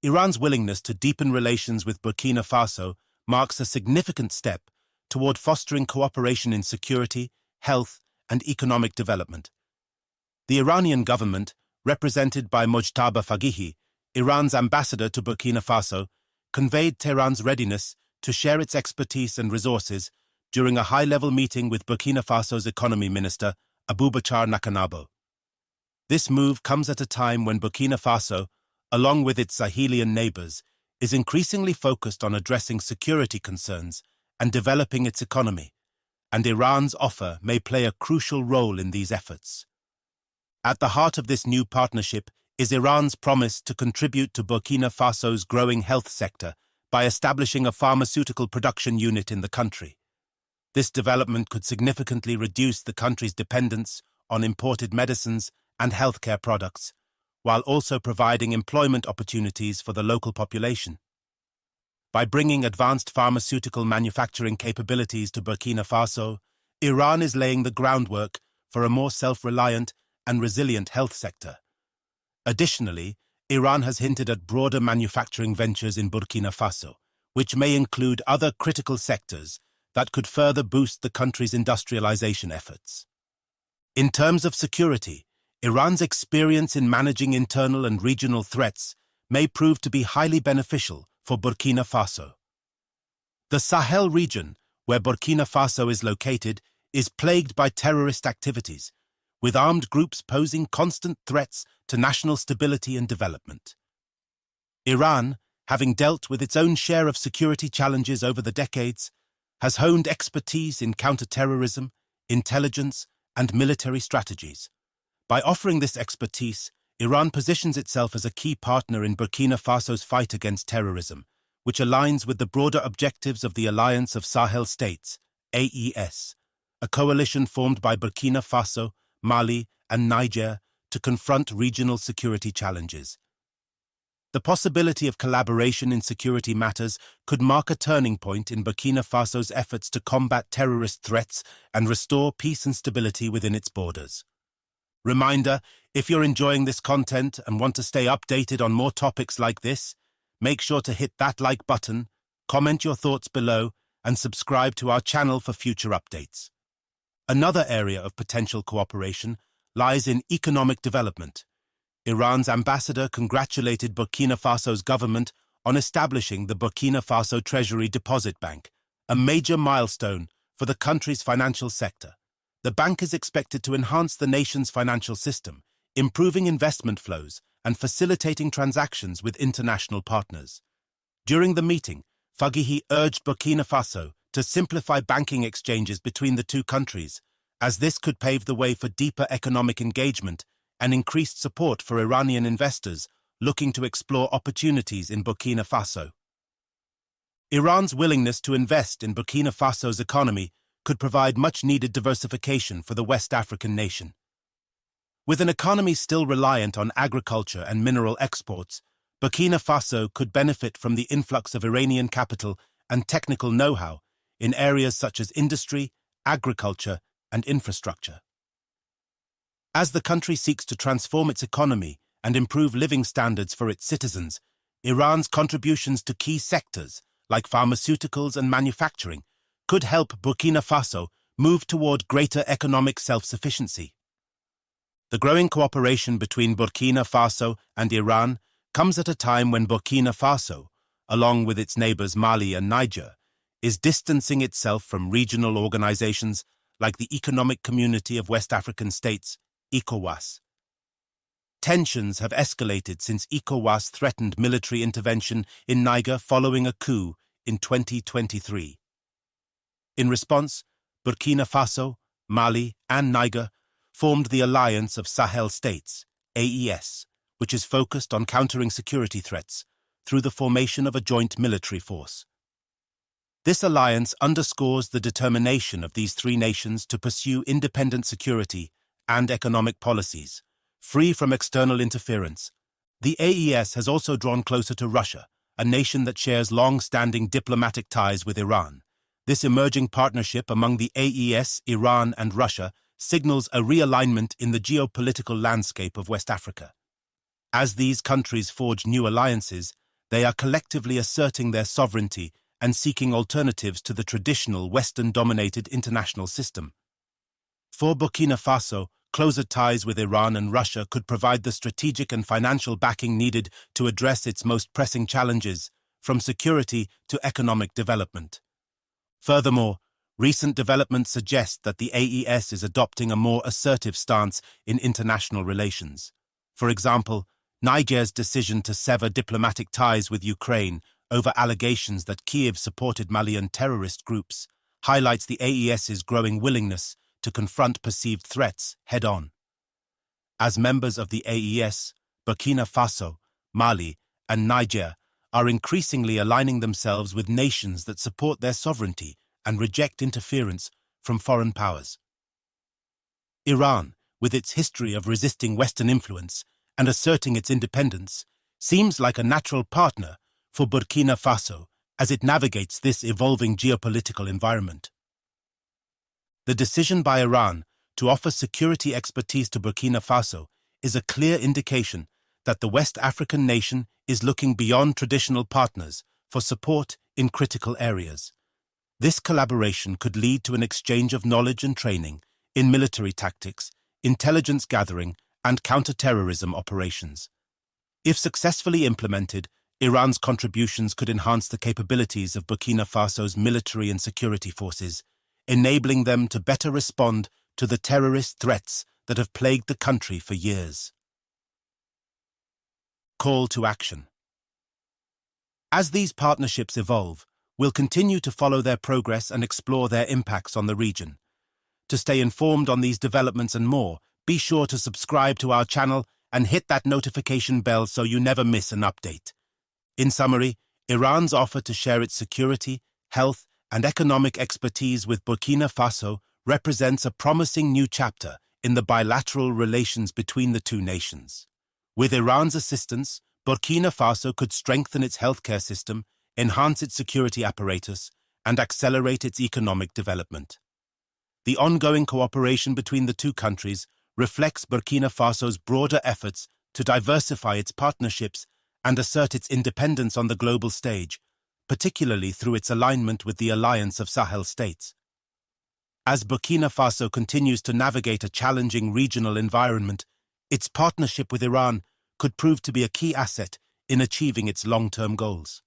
Iran's willingness to deepen relations with Burkina Faso marks a significant step toward fostering cooperation in security, health, and economic development. The Iranian government, represented by Mojtaba Faghihi, Iran's ambassador to Burkina Faso, conveyed Tehran's readiness to share its expertise and resources during a high-level meeting with Burkina Faso's economy minister, Abubakar Nakanabo. This move comes at a time when Burkina Faso, along with its Sahelian neighbors, is increasingly focused on addressing security concerns and developing its economy, and Iran's offer may play a crucial role in these efforts. At the heart of this new partnership is Iran's promise to contribute to Burkina Faso's growing health sector by establishing a pharmaceutical production unit in the country. This development could significantly reduce the country's dependence on imported medicines and healthcare products, while also providing employment opportunities for the local population. By bringing advanced pharmaceutical manufacturing capabilities to Burkina Faso, Iran is laying the groundwork for a more self-reliant and resilient health sector. Additionally, Iran has hinted at broader manufacturing ventures in Burkina Faso, which may include other critical sectors that could further boost the country's industrialization efforts. In terms of security, Iran's experience in managing internal and regional threats may prove to be highly beneficial for Burkina Faso. The Sahel region, where Burkina Faso is located, is plagued by terrorist activities, with armed groups posing constant threats to national stability and development. Iran, having dealt with its own share of security challenges over the decades, has honed expertise in counterterrorism, intelligence, and military strategies. By offering this expertise, Iran positions itself as a key partner in Burkina Faso's fight against terrorism, which aligns with the broader objectives of the Alliance of Sahel States, AES, a coalition formed by Burkina Faso, Mali, and Niger to confront regional security challenges. The possibility of collaboration in security matters could mark a turning point in Burkina Faso's efforts to combat terrorist threats and restore peace and stability within its borders. Reminder, if you're enjoying this content and want to stay updated on more topics like this, make sure to hit that like button, comment your thoughts below, and subscribe to our channel for future updates. Another area of potential cooperation lies in economic development. Iran's ambassador congratulated Burkina Faso's government on establishing the Burkina Faso Treasury Deposit Bank, a major milestone for the country's financial sector. The bank is expected to enhance the nation's financial system, improving investment flows and facilitating transactions with international partners. During the meeting, Faghihi urged Burkina Faso to simplify banking exchanges between the two countries, as this could pave the way for deeper economic engagement and increased support for Iranian investors looking to explore opportunities in Burkina Faso. Iran's willingness to invest in Burkina Faso's economy could provide much-needed diversification for the West African nation. With an economy still reliant on agriculture and mineral exports, Burkina Faso could benefit from the influx of Iranian capital and technical know-how in areas such as industry, agriculture, and infrastructure. As the country seeks to transform its economy and improve living standards for its citizens, Iran's contributions to key sectors, like pharmaceuticals and manufacturing, could help Burkina Faso move toward greater economic self-sufficiency. The growing cooperation between Burkina Faso and Iran comes at a time when Burkina Faso, along with its neighbors Mali and Niger, is distancing itself from regional organizations like the Economic Community of West African States, ECOWAS. Tensions have escalated since ECOWAS threatened military intervention in Niger following a coup in 2023. In response, Burkina Faso, Mali, and Niger formed the Alliance of Sahel States, AES, which is focused on countering security threats through the formation of a joint military force. This alliance underscores the determination of these three nations to pursue independent security and economic policies, free from external interference. The AES has also drawn closer to Russia, a nation that shares long-standing diplomatic ties with Iran. This emerging partnership among the AES, Iran, and Russia signals a realignment in the geopolitical landscape of West Africa. As these countries forge new alliances, they are collectively asserting their sovereignty and seeking alternatives to the traditional Western-dominated international system. For Burkina Faso, closer ties with Iran and Russia could provide the strategic and financial backing needed to address its most pressing challenges, from security to economic development. Furthermore, recent developments suggest that the AES is adopting a more assertive stance in international relations. For example, Niger's decision to sever diplomatic ties with Ukraine over allegations that Kyiv supported Malian terrorist groups highlights the AES's growing willingness to confront perceived threats head-on. As members of the AES, Burkina Faso, Mali, and Niger are increasingly aligning themselves with nations that support their sovereignty and reject interference from foreign powers. Iran, with its history of resisting Western influence and asserting its independence, seems like a natural partner for Burkina Faso as it navigates this evolving geopolitical environment. The decision by Iran to offer security expertise to Burkina Faso is a clear indication that the West African nation is looking beyond traditional partners for support in critical areas. This collaboration could lead to an exchange of knowledge and training in military tactics, intelligence gathering, and counter-terrorism operations. If successfully implemented, Iran's contributions could enhance the capabilities of Burkina Faso's military and security forces, enabling them to better respond to the terrorist threats that have plagued the country for years. Call to action. As these partnerships evolve, we'll continue to follow their progress and explore their impacts on the region. To stay informed on these developments and more, be sure to subscribe to our channel and hit that notification bell so you never miss an update. In summary, Iran's offer to share its security, health, and economic expertise with Burkina Faso represents a promising new chapter in the bilateral relations between the two nations. With Iran's assistance, Burkina Faso could strengthen its healthcare system, enhance its security apparatus, and accelerate its economic development. The ongoing cooperation between the two countries reflects Burkina Faso's broader efforts to diversify its partnerships and assert its independence on the global stage, particularly through its alignment with the Alliance of Sahel States. As Burkina Faso continues to navigate a challenging regional environment, its partnership with Iran could prove to be a key asset in achieving its long-term goals.